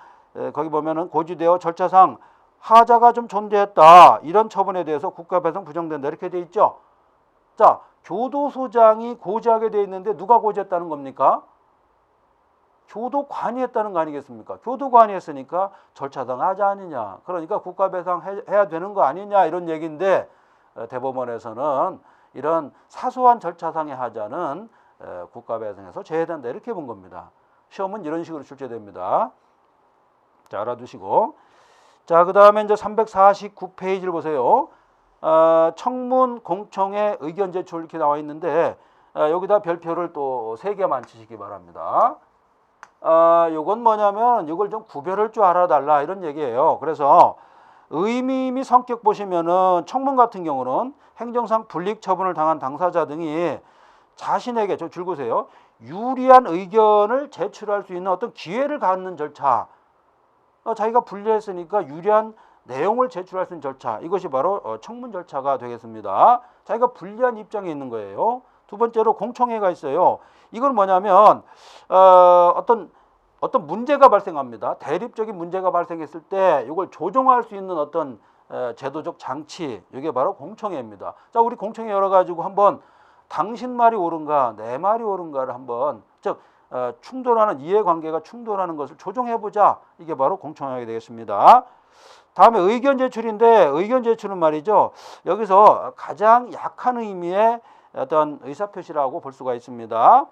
거기 보면은 고지되어 절차상 하자가 좀 존재했다, 이런 처분에 대해서 국가배상 부정된다, 이렇게 돼 있죠. 자, 교도소장이 고지하게 돼 있는데 누가 고지했다는 겁니까? 교도관이 했다는 거 아니겠습니까? 교도관이 했으니까 절차상 하자 아니냐, 그러니까 국가배상 해야 되는 거 아니냐, 이런 얘기인데 대법원에서는 이런 사소한 절차상의 하자는 국가배상에서 제외된다, 이렇게 본 겁니다. 시험은 이런 식으로 출제됩니다. 자, 알아두시고. 자, 그 다음에 이제 349페이지를 보세요. 청문 공청회 의견 제출 이렇게 나와 있는데 여기다 별표를 또 3개만 치시기 바랍니다. 요건 뭐냐면 이걸 좀 구별할 줄 알아달라, 이런 얘기예요. 그래서 의미 성격 보시면은 청문 같은 경우는 행정상 불이익 처분을 당한 당사자 등이 자신에게, 저 줄보세요, 유리한 의견을 제출할 수 있는 어떤 기회를 갖는 절차, 자기가 불리했으니까 유리한 내용을 제출할 수 있는 절차, 이것이 바로 청문 절차가 되겠습니다. 자기가 불리한 입장에 있는 거예요. 두 번째로 공청회가 있어요. 이건 뭐냐면 어떤 문제가 발생합니다. 대립적인 문제가 발생했을 때 이걸 조정할 수 있는 어떤 제도적 장치, 이게 바로 공청회입니다. 자, 우리 공청회 열어가지고 한번 당신 말이 옳은가 내 말이 옳은가를 한번, 즉 충돌하는, 이해관계가 충돌하는 것을 조정해보자, 이게 바로 공청회가 되겠습니다. 다음에 의견 제출인데 의견 제출은 말이죠, 여기서 가장 약한 의미의 어떤 의사표시라고 볼 수가 있습니다.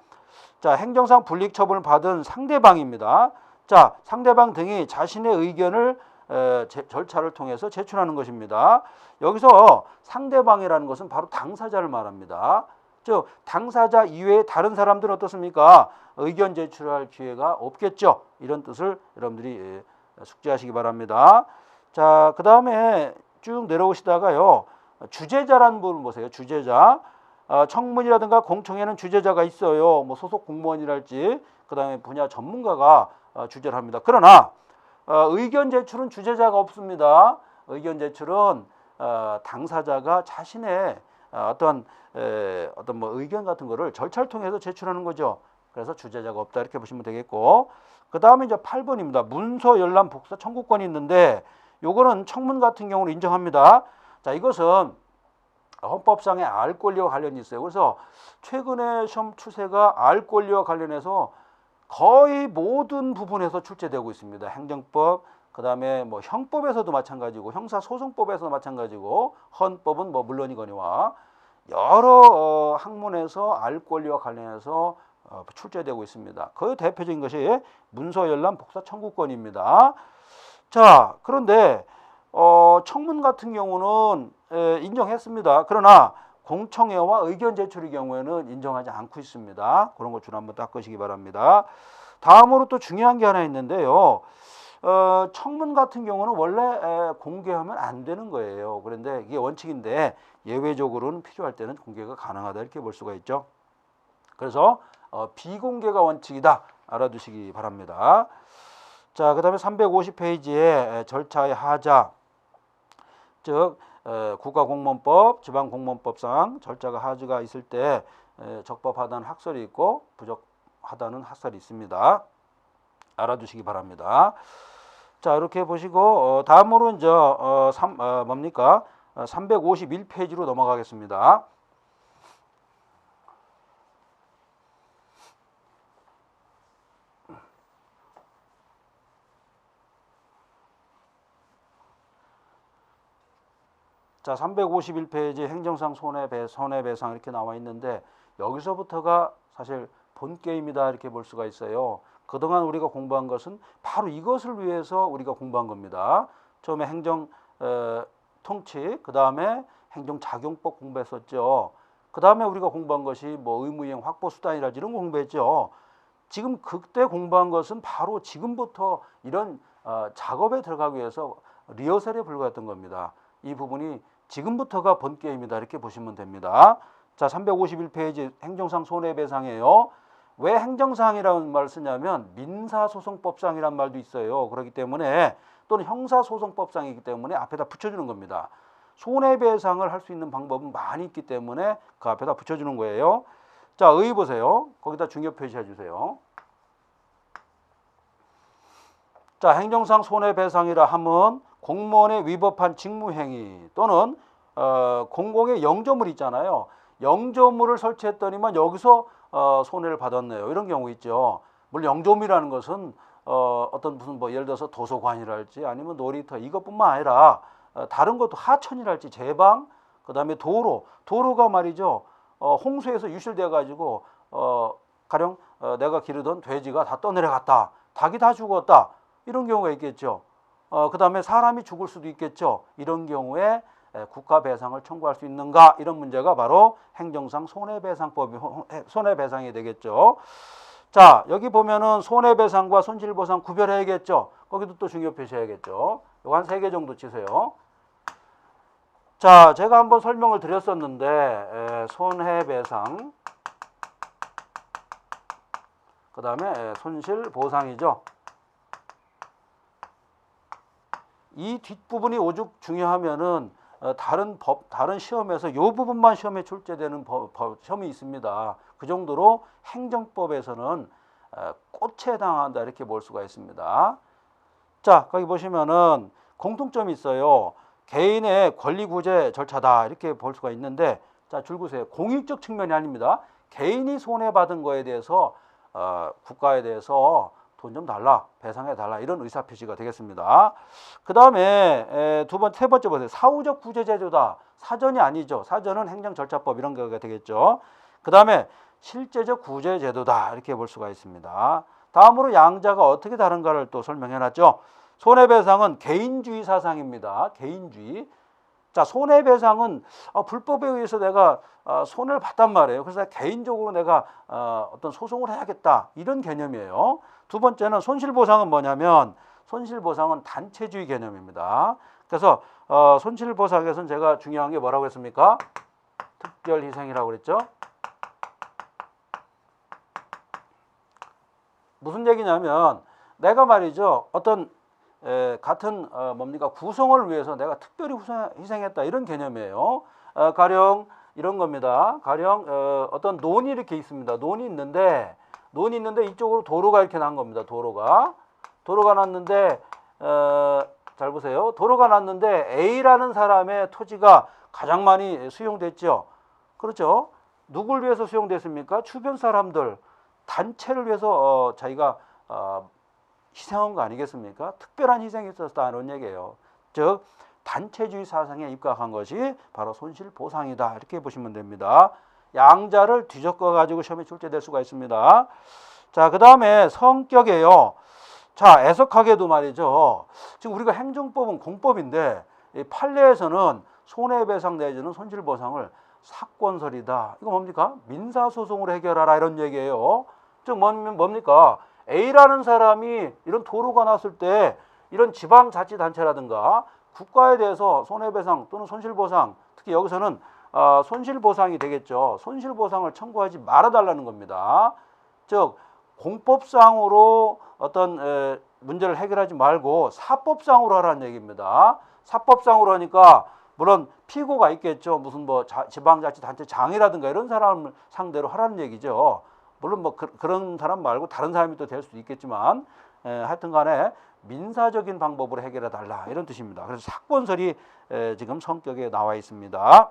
자, 행정상 불이익 처분을 받은 상대방입니다. 자, 상대방 등이 자신의 의견을 절차를 통해서 제출하는 것입니다. 여기서 상대방이라는 것은 바로 당사자를 말합니다. 즉 당사자 이외의 다른 사람들은 어떻습니까? 의견 제출할 기회가 없겠죠. 이런 뜻을 여러분들이 숙지하시기 바랍니다. 자, 그 다음에 쭉 내려오시다가요, 주재자라는 부분 보세요. 주재자. 청문이라든가 공청회는 주재자가 있어요. 뭐 소속 공무원이랄지 그 다음에 분야 전문가가 주재를 합니다. 그러나 의견 제출은 주재자가 없습니다. 의견 제출은 당사자가 자신의 어떤 뭐 의견 같은 거를 절차를 통해서 제출하는 거죠. 그래서 주재자가 없다, 이렇게 보시면 되겠고, 그 다음에 이제 8번입니다. 문서 열람 복사 청구권이 있는데 요거는 청문 같은 경우는 인정합니다. 자, 이것은 헌법상의 알 권리와 관련이 있어요. 그래서 최근에 시험 추세가 알 권리와 관련해서 거의 모든 부분에서 출제되고 있습니다. 행정법, 그 다음에 뭐 형법에서도 마찬가지고 형사소송법에서도 마찬가지고 헌법은 뭐 물론이거니와 여러 학문에서 알 권리와 관련해서 출제되고 있습니다. 그 대표적인 것이 문서 열람 복사 청구권입니다. 자, 그런데 청문 같은 경우는 인정했습니다. 그러나 공청회와 의견 제출의 경우에는 인정하지 않고 있습니다. 그런 것 좀 한번 닦으시기 바랍니다. 다음으로 또 중요한 게 하나 있는데요. 청문 같은 경우는 원래 공개하면 안 되는 거예요. 그런데 이게 원칙인데 예외적으로는 필요할 때는 공개가 가능하다 이렇게 볼 수가 있죠. 그래서 비공개가 원칙이다 알아두시기 바랍니다. 자, 그 다음에 350페이지에 절차의 하자, 즉 국가공무원법, 지방공무원법상 절차가 하자가 있을 때 적법하다는 학설이 있고 부적하다는 학설이 있습니다. 알아두시기 바랍니다. 자, 이렇게 보시고 다음으로 이제 뭡니까? 351페이지로 넘어가겠습니다. 자, 351페이지 행정상 손해배상 이렇게 나와 있는데 여기서부터가 사실 본 게임이다 이렇게 볼 수가 있어요. 그동안 우리가 공부한 것은 바로 이것을 위해서 우리가 공부한 겁니다. 처음에 행정 통치, 그 다음에 행정작용법 공부했었죠. 그 다음에 우리가 공부한 것이 뭐 의무이행 확보수단이라든지 이런 거 공부했죠. 지금 그때 공부한 것은 바로 지금부터 이런 작업에 들어가기 위해서 리허설에 불과했던 겁니다. 이 부분이 지금부터가 본 게임이다 이렇게 보시면 됩니다. 자, 351페이지 행정상 손해배상이에요. 왜 행정상이라는 말을 쓰냐면 민사소송법상이란 말도 있어요. 그렇기 때문에 또는 형사소송법상이기 때문에 앞에다 붙여주는 겁니다. 손해배상을 할 수 있는 방법은 많이 있기 때문에 그 앞에다 붙여주는 거예요. 자, 의 보세요. 거기다 중요 표시해 주세요. 자, 행정상 손해배상이라 하면 공무원의 위법한 직무행위 또는 공공의 영조물 있잖아요. 영조물을 설치했더니만 여기서 손해를 받았네요. 이런 경우 있죠. 물론 영조물이라는 것은 어떤 무슨 뭐 예를 들어서 도서관이랄지 아니면 놀이터 이것뿐만 아니라 다른 것도 하천이랄지 제방, 그다음에 도로가 말이죠. 홍수에서 유실돼 가지고 가령 내가 기르던 돼지가 다 떠내려갔다. 닭이 다 죽었다. 이런 경우가 있겠죠. 그 다음에 사람이 죽을 수도 있겠죠. 이런 경우에 국가 배상을 청구할 수 있는가 이런 문제가 바로 행정상 손해배상이 되겠죠. 자, 여기 보면은 손해배상과 손실보상 구별해야겠죠. 거기도 또 중요 표시해야겠죠. 이거 한 3개 정도 치세요. 자, 제가 한번 설명을 드렸었는데 손해배상, 그 다음에 손실보상이죠. 이 뒷부분이 오죽 중요하면은 다른 시험에서 이 부분만 시험에 출제되는 시험이 있습니다. 그 정도로 행정법에서는 꽃에 해당한다 이렇게 볼 수가 있습니다. 자, 거기 보시면은 공통점이 있어요. 개인의 권리구제 절차다 이렇게 볼 수가 있는데, 자, 줄 보세요. 공익적 측면이 아닙니다. 개인이 손해받은 거에 대해서 국가에 대해서 돈 좀 달라, 배상해 달라 이런 의사표시가 되겠습니다. 그 다음에 세 번째 보세요. 사후적 구제 제도다. 사전이 아니죠. 사전은 행정절차법 이런 거가 되겠죠. 그 다음에 실제적 구제 제도다 이렇게 볼 수가 있습니다. 다음으로 양자가 어떻게 다른가를 또 설명해놨죠. 손해배상은 개인주의 사상입니다. 개인주의. 자, 손해배상은 불법에 의해서 내가 손해를 봤단 말이에요. 그래서 개인적으로 내가 어떤 소송을 해야겠다 이런 개념이에요. 두 번째는 손실보상은 뭐냐면 손실보상은 단체주의 개념입니다. 그래서 손실보상에서는 제가 중요한 게 뭐라고 했습니까? 특별희생이라고 그랬죠. 무슨 얘기냐면 내가 말이죠. 어떤 같은 뭡니까 구성을 위해서 내가 특별히 희생했다 이런 개념이에요. 가령 이런 겁니다. 가령 어떤 논이 이렇게 있습니다. 논이 있는데 이쪽으로 도로가 이렇게 난 겁니다. 도로가 났는데 잘 보세요. 도로가 났는데 A라는 사람의 토지가 가장 많이 수용됐죠. 그렇죠. 누굴 위해서 수용됐습니까? 주변 사람들 단체를 위해서 자기가 희생한 거 아니겠습니까? 특별한 희생이 있었다 이런 얘기예요. 즉 단체주의 사상에 입각한 것이 바로 손실보상이다 이렇게 보시면 됩니다. 양자를 뒤섞어 가지고 시험에 출제될 수가 있습니다. 자, 그 다음에 성격이에요. 자, 애석하게도 말이죠. 지금 우리가 행정법은 공법인데 이 판례에서는 손해배상 내지는 손실보상을 사건설이다. 이거 뭡니까? 민사소송으로 해결하라 이런 얘기예요. 즉 뭡니까? A라는 사람이 이런 도로가 났을 때 이런 지방자치단체라든가 국가에 대해서 손해배상 또는 손실보상, 특히 여기서는 손실보상이 되겠죠. 손실보상을 청구하지 말아달라는 겁니다. 즉 공법상으로 어떤 문제를 해결하지 말고 사법상으로 하라는 얘기입니다. 사법상으로 하니까 물론 피고가 있겠죠. 무슨 뭐 지방자치단체장이라든가 이런 사람을 상대로 하라는 얘기죠. 물론 뭐 그런 사람 말고 다른 사람이 또 될 수도 있겠지만 하여튼 간에 민사적인 방법으로 해결해 달라 이런 뜻입니다. 그래서 사건설이 지금 성격에 나와 있습니다.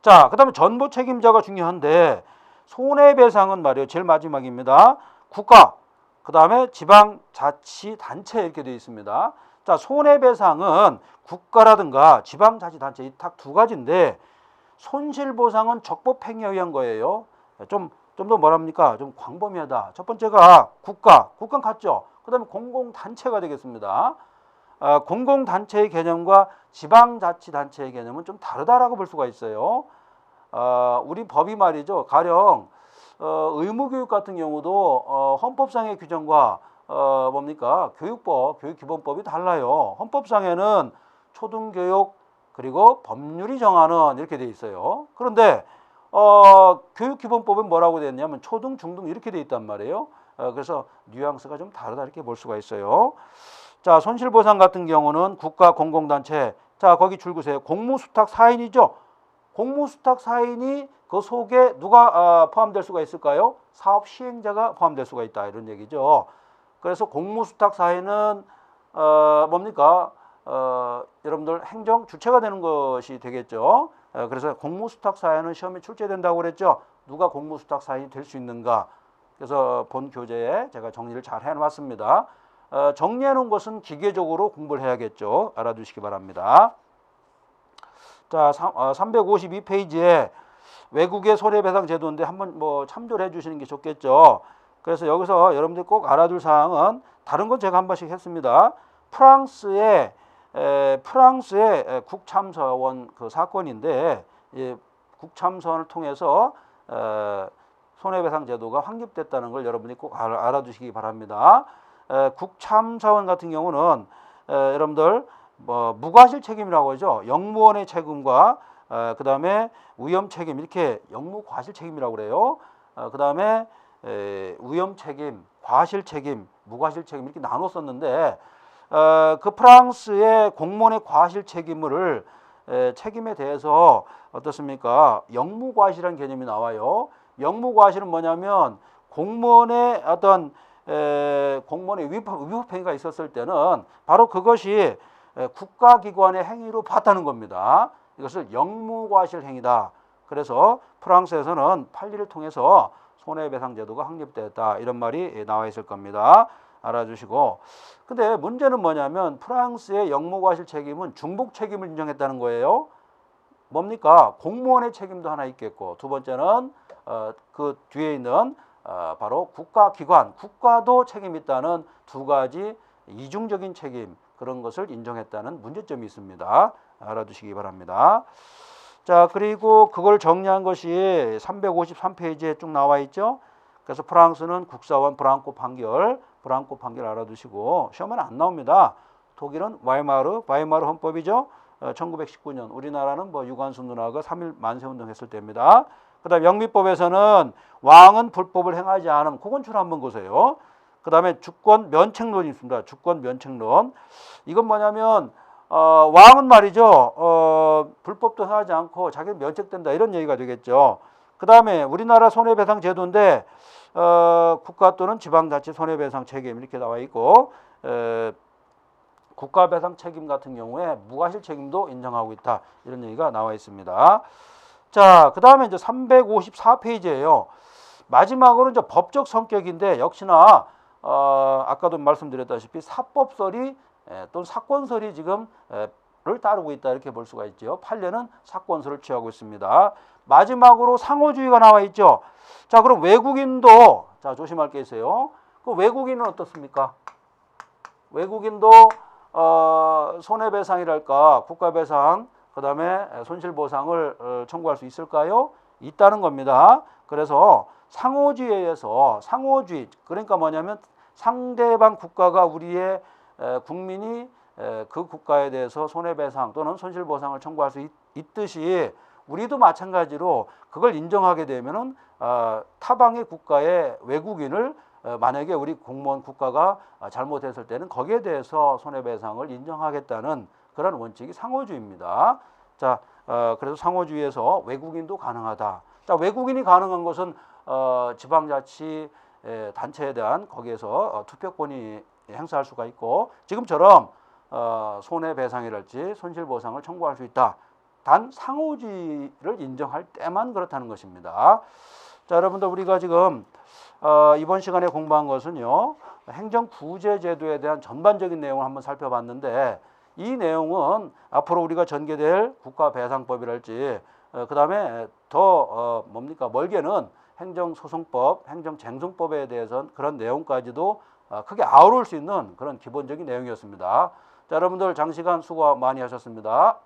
자, 그 다음에 전보 책임자가 중요한데 손해배상은 말이에요. 제일 마지막입니다. 국가, 그 다음에 지방자치단체 이렇게 되어 있습니다. 자, 손해배상은 국가라든가 지방자치단체 이 딱 두 가지인데 손실보상은 적법행위에 의한 거예요. 좀 더 뭐랍니까? 좀 광범위하다. 첫 번째가 국가는 같죠. 그 다음에 공공단체가 되겠습니다. 공공단체의 개념과 지방자치단체의 개념은 좀 다르다라고 볼 수가 있어요. 우리 법이 말이죠. 가령 의무교육 같은 경우도 헌법상의 규정과 뭡니까? 교육법, 교육기본법이 달라요. 헌법상에는 초등교육 그리고 법률이 정하는 이렇게 돼 있어요. 그런데 교육기본법은 뭐라고 되어 있냐면 초등, 중등 이렇게 돼 있단 말이에요. 그래서 뉘앙스가 좀 다르다 이렇게 볼 수가 있어요. 자, 손실보상 같은 경우는 국가 공공단체. 자, 거기 줄 그세요. 공무수탁 사인이죠. 공무수탁 사인이 그 속에 누가 포함될 수가 있을까요? 사업 시행자가 포함될 수가 있다 이런 얘기죠. 그래서 공무수탁 사인은 뭡니까? 여러분들 행정 주체가 되는 것이 되겠죠. 그래서 공무수탁 사인은 시험에 출제된다고 그랬죠. 누가 공무수탁 사인이 될 수 있는가? 그래서 본 교재에 제가 정리를 잘 해놨습니다. 정리해 놓은 것은 기계적으로 공부를 해야겠죠. 알아두시기 바랍니다. 자, 352페이지에 외국의 손해배상 제도인데 한번 뭐 참조를 해주시는 게 좋겠죠. 그래서 여기서 여러분들 꼭 알아둘 사항은 다른 건 제가 한 번씩 했습니다. 프랑스의 국참서원 그 사건인데 국참서원을 통해서 손해배상 제도가 확립됐다는 걸 여러분이 꼭 알아두시기 바랍니다. 국참사원 같은 경우는 여러분들 뭐 무과실 책임이라고 하죠. 영무원의 책임과 그 다음에 위험 책임 이렇게 영무과실 책임이라고 그래요. 그 다음에 위험 책임, 과실 책임, 무과실 책임 이렇게 나눴었는데 그 프랑스의 공무원의 과실 책임을 책임에 대해서 어떻습니까? 영무과실이라는 개념이 나와요. 영무과실은 뭐냐면 공무원의 어떤 공무원의 위법 행위가 있었을 때는 바로 그것이 국가기관의 행위로 봤다는 겁니다. 이것을 영무과실 행위다. 그래서 프랑스에서는 판례를 통해서 손해배상 제도가 확립됐다. 이런 말이 나와 있을 겁니다. 알아주시고. 근데 문제는 뭐냐면 프랑스의 영무과실 책임은 중복 책임을 인정했다는 거예요. 뭡니까? 공무원의 책임도 하나 있겠고 두 번째는 그 뒤에 있는 바로 국가기관, 국가도 책임이 있다는 두 가지 이중적인 책임 그런 것을 인정했다는 문제점이 있습니다. 알아두시기 바랍니다. 자, 그리고 그걸 정리한 것이 353페이지에 쭉 나와 있죠. 그래서 프랑스는 국사원 브랑코 판결 알아두시고 시험은 안 나옵니다. 독일은 바이마르 헌법이죠. 1919년 우리나라는 뭐 유관순 누나가 3.1 만세운동 했을 때입니다. 그 다음에 영미법에서는 왕은 불법을 행하지 않음. 그건 줄 한번 보세요. 그 다음에 주권 면책론이 있습니다. 주권 면책론. 이건 뭐냐면 왕은 말이죠. 불법도 행하지 않고 자기는 면책된다 이런 얘기가 되겠죠. 그 다음에 우리나라 손해배상 제도인데 국가 또는 지방자치 손해배상 책임 이렇게 나와 있고 국가배상 책임 같은 경우에 무과실 책임도 인정하고 있다. 이런 얘기가 나와 있습니다. 자, 그 다음에 이제 354페이지예요. 마지막으로 이제 법적 성격인데 역시나 아까도 말씀드렸다시피 사법설이 또는 사건설이 지금 를 따르고 있다 이렇게 볼 수가 있죠. 판례는 사건설을 취하고 있습니다. 마지막으로 상호주의가 나와 있죠. 자, 그럼 외국인도 자 조심할 게 있어요. 그 외국인은 어떻습니까? 외국인도 손해배상이랄까 국가배상 그 다음에 손실보상을 청구할 수 있을까요? 있다는 겁니다. 그래서 상호주의에 의해서 상호주의 그러니까 뭐냐면 상대방 국가가 우리의 국민이 그 국가에 대해서 손해배상 또는 손실보상을 청구할 수 있듯이 우리도 마찬가지로 그걸 인정하게 되면은 타방의 국가의 외국인을 만약에 우리 공무원 국가가 잘못했을 때는 거기에 대해서 손해배상을 인정하겠다는 그런 원칙이 상호주의입니다. 자, 그래서 상호주의에서 외국인도 가능하다. 자, 외국인이 가능한 것은 지방자치 단체에 대한 거기에서 투표권이 행사할 수가 있고 지금처럼 손해배상이랄지 손실보상을 청구할 수 있다. 단 상호주의를 인정할 때만 그렇다는 것입니다. 자, 여러분들 우리가 지금 이번 시간에 공부한 것은요. 행정구제제도에 대한 전반적인 내용을 한번 살펴봤는데 이 내용은 앞으로 우리가 전개될 국가배상법이랄지 그 다음에 더 뭡니까 멀게는 행정소송법, 행정쟁송법에 대해서는 그런 내용까지도 크게 아우를 수 있는 그런 기본적인 내용이었습니다. 자, 여러분들 장시간 수고 많이 하셨습니다.